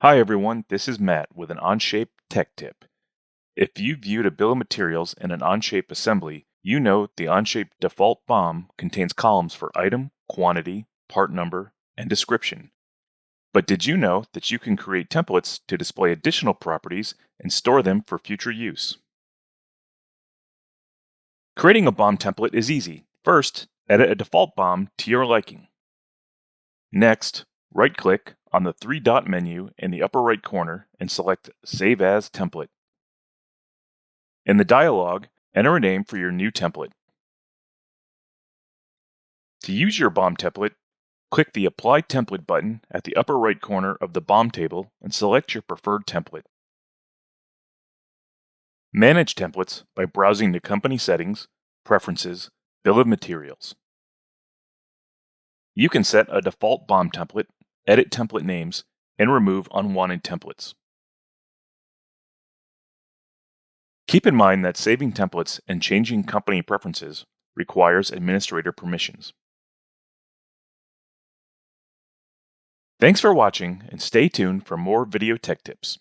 Hi everyone, this is Matt with an Onshape tech tip. If you viewed a bill of materials in an Onshape assembly, you know the Onshape default BOM contains columns for item, quantity, part number, and description. But did you know that you can create templates to display additional properties and store them for future use? Creating a BOM template is easy. First, edit a default BOM to your liking. Next, right-click on the three-dot menu in the upper right corner and select Save as Template. In the dialog, enter a name for your new template. To use your BOM template, click the Apply Template button at the upper right corner of the BOM table and select your preferred template. Manage templates by browsing the Company Settings, Preferences, Bill of Materials. You can set a default BOM template, edit template names, and remove unwanted templates. Keep in mind that saving templates and changing company preferences requires administrator permissions. Thanks for watching and stay tuned for more video tech tips.